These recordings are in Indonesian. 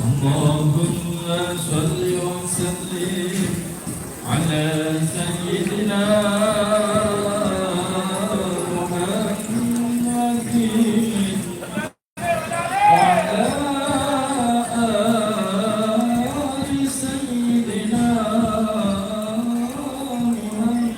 اللهم صل وسلم على سيدنا محمد وعلى آل سيدنا محمد.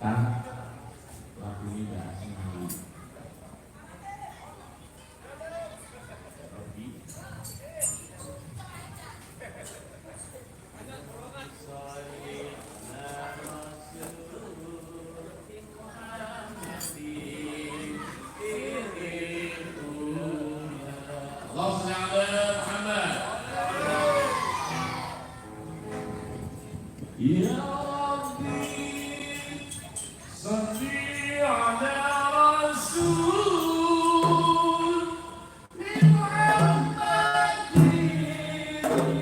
kan lagu ini gak senang. Ya Rabbi, salli ala Rasul Muhammadin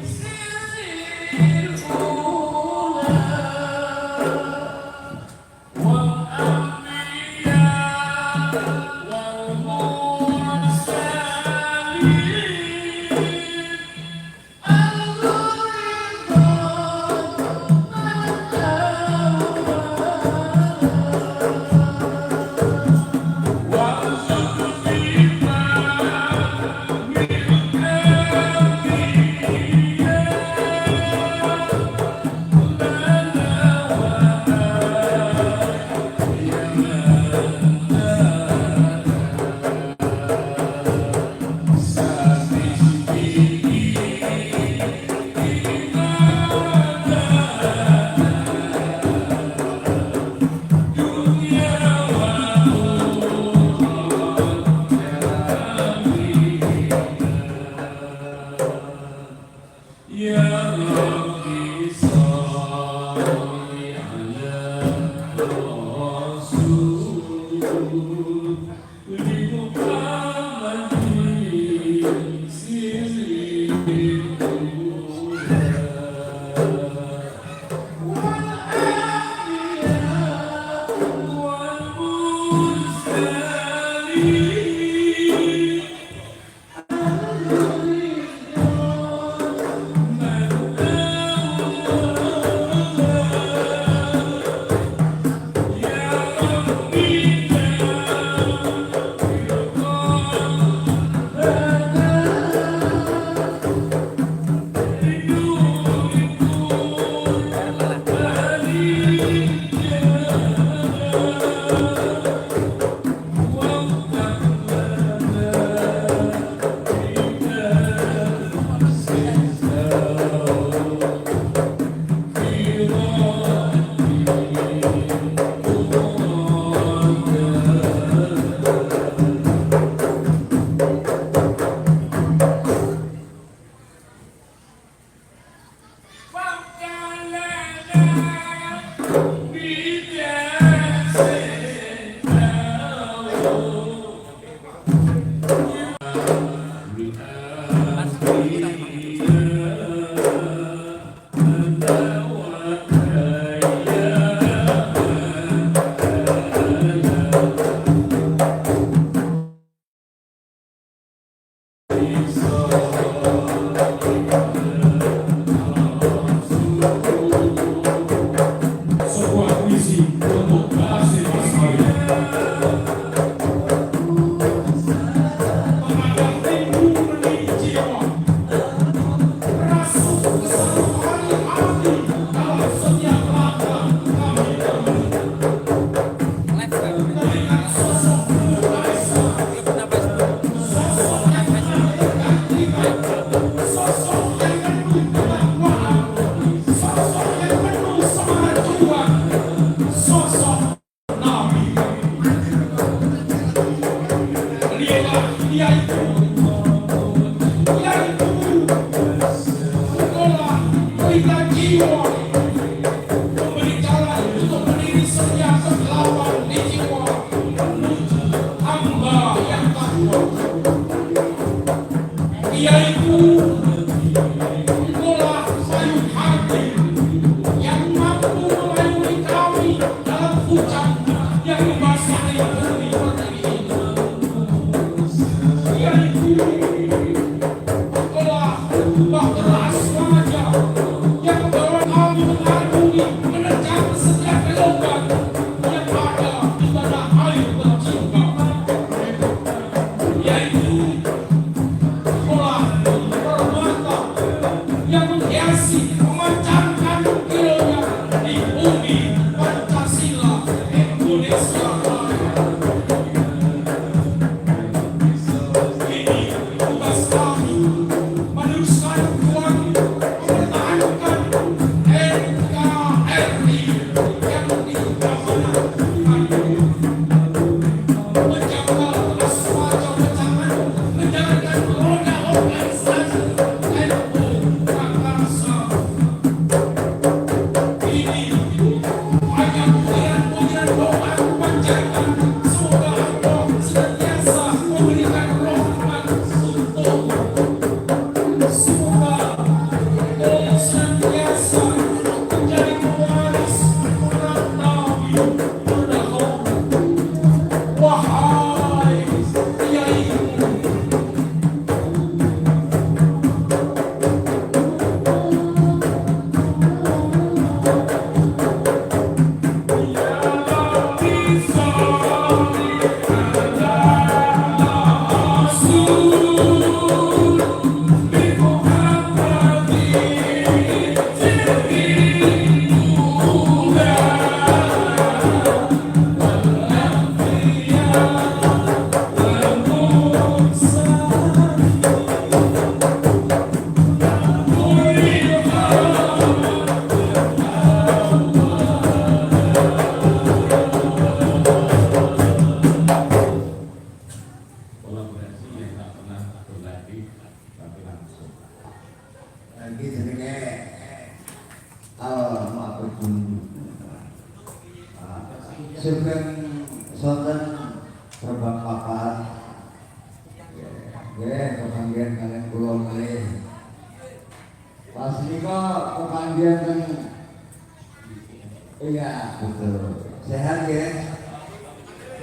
sirril ula wal anbiya wal mursalin Ya Rabbi salli ala Rasul Muhammadin sirril ula wal anbiya wal mursalin sebuah puisi untuk kasih masalah menghadap rindu menik jiwa rasul keseluruhan hati dalam setiap langkah kami temui dengan sosok penuh Aisyah, sosok yang penuh kegantian, sosok yang penuh ketakwaan, sosok yang penuh kemajuan, sosok Nabi. Lihatlah dia itu, engkaulah berikan jiwa, memberi jalan untuk berdiri setia kegelapan di jiwa menuju hamba yang takwa. Dia itu, engkaulah sayur hati yang mampu melayani kami dalam hujan yang membasahi bumi pertiwi ini. Dia itu, engkaulah bahtera wajah yang membawa kami mengarungi menerjang setiap gelombang yang ada di tanah air tercinta. Dia itu, engkaulah permata yang menghiasi memancarkan kilonya di bumi Pancasila. aku panjatkan. Semoga Allah senantiasa memberikan rahmat untukmu. Semoga Allah senantiasa menjadi pewaris para nabi terdahulu. Wahai kiaiku, kolaborasi yang tak pernah berlatih tapi langsung. Lagi jenenge al-ma'budun. Sugeng sonten terbang papat. Nggih, kepanggihan kalian kula malih. Pas nika kepanggihan ten iya, betul. Sehat ya?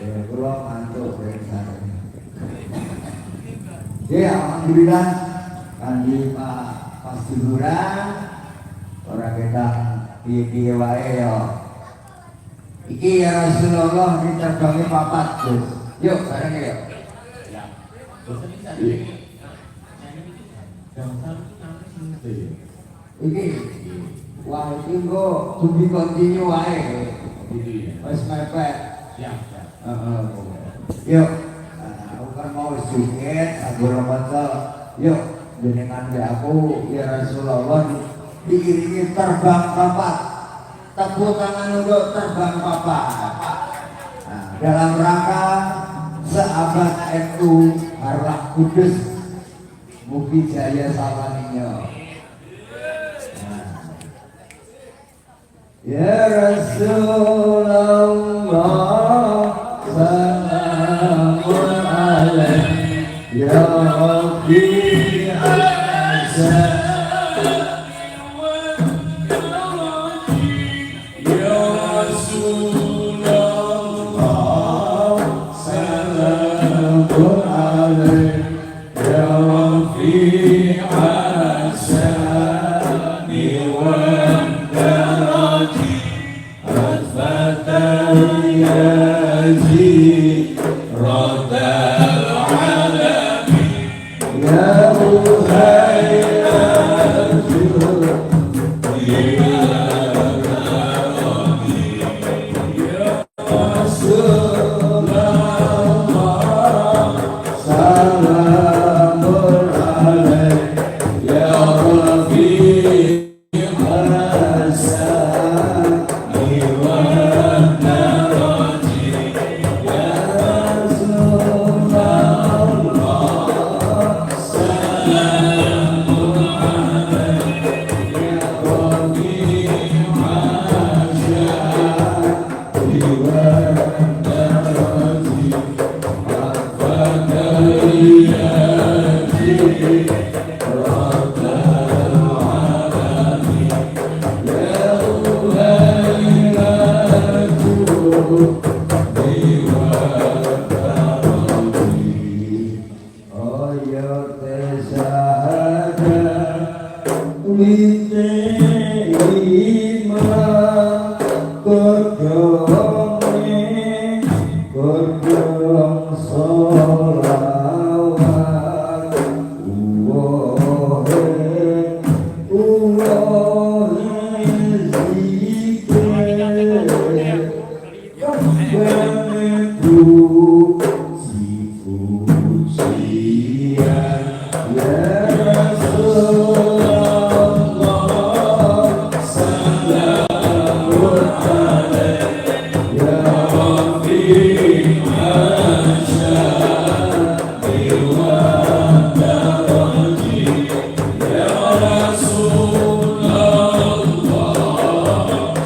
Ya, kula mantuk sana. Ya, alhamdulillah kanthi Pak Pasduran ora kedah piye-piye wae ya. Iki ya Rasulullah ini terbangi papat, Gus. Yuk, bareng ya. Ya. Bosan bisa ini. Jangan nanti. Iki wah iki nggo to be continue wae. Wis mepet. Siap. Heeh. Yuk. Aku kan mau singit, aku ramadan. Yuk, jenengan aku ya Rasulullah diiringi terbang papat. Tepuk tangan untuk terbang papat. Nah, dalam rangka seabad NU Harlah Kudus Mugi Jaya Sawaninyo. Ya Rasulullah salamun alaik ya Rabbi azza ya Rasulullah salamun alaik ya Rabbi azani wa darati azfatan yazi radal alamin ya Rasulullah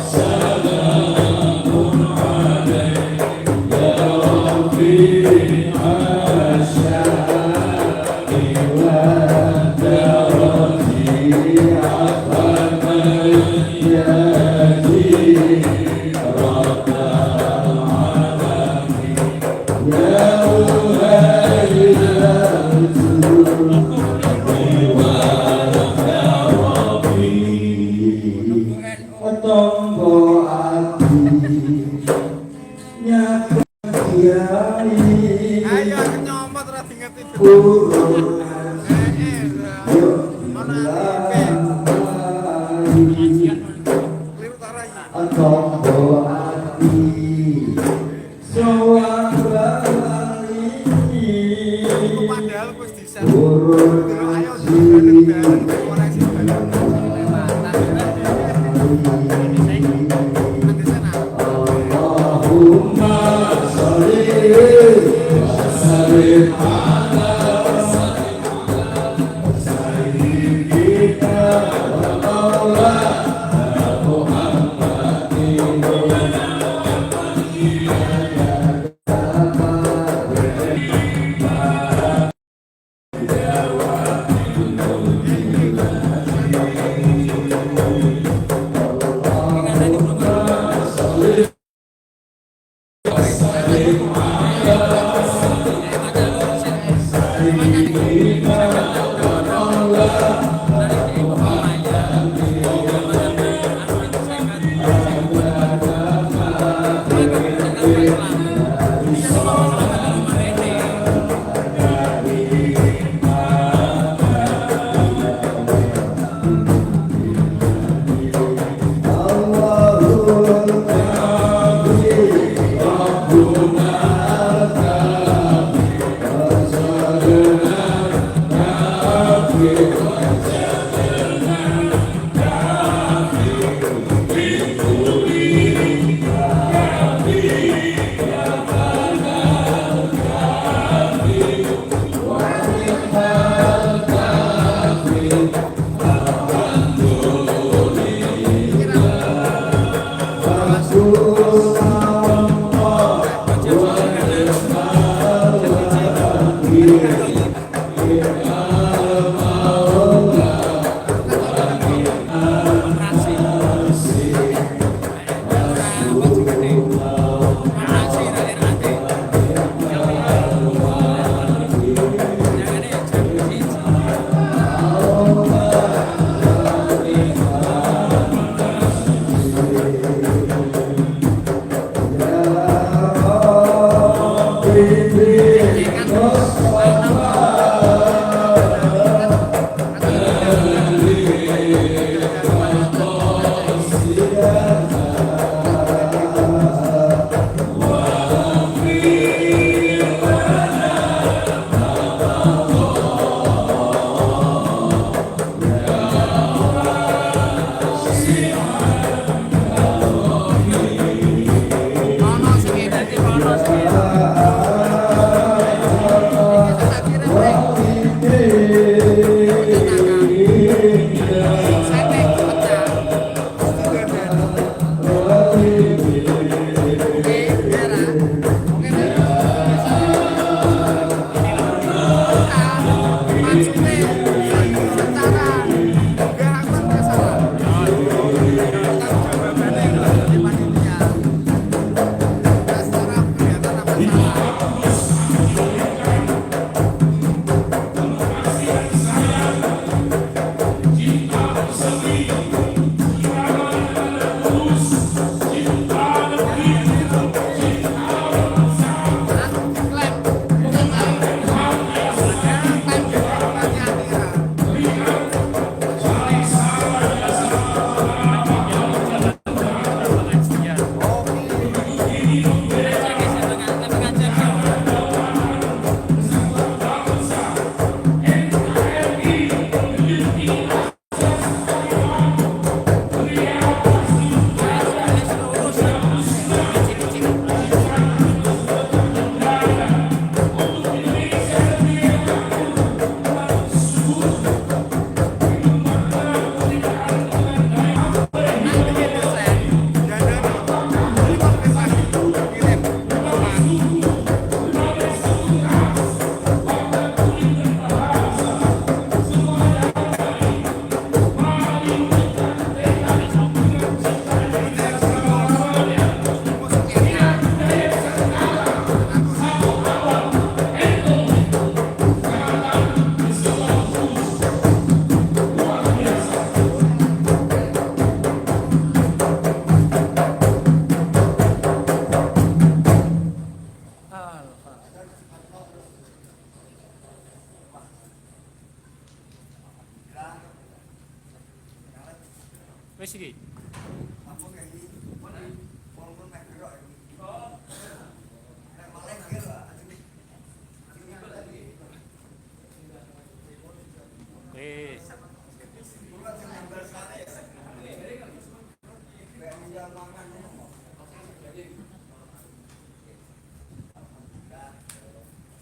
salamun alaik Tombo ati nyak kiai Ayo nyomot ra diingetin. burung yuk Kliru ta ra iki? tombo ati soang bali Padahal wis diset. burung Ayo balen-balen koreksi balen. Allahumma sholli wa sallim ala sayyidina wa maulana Muhammadin Ono sing ngene iki ono sing iki? Wis.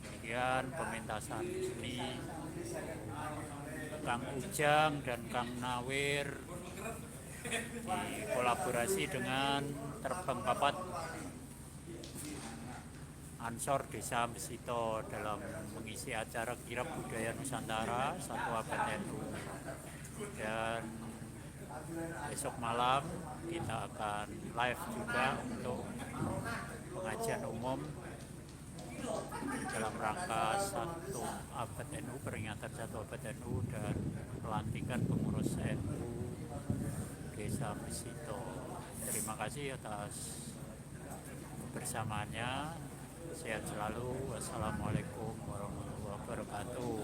Demikian pementasan seni Kang Ujang dan Kang Nawir kolaborasi dengan Terbang Papat Ansor Desa Mesito dalam mengisi acara Kirab Budaya Nusantara 1 Abad NU. Dan besok malam kita akan live juga untuk pengajian umum dalam rangka 1 Abad NU, peringatan 1 Abad NU dan pelantikan pengurus NU Desa Mesito. Terima kasih atas kebersamaannya. Sehat selalu. Wassalamualaikum warahmatullahi wabarakatuh.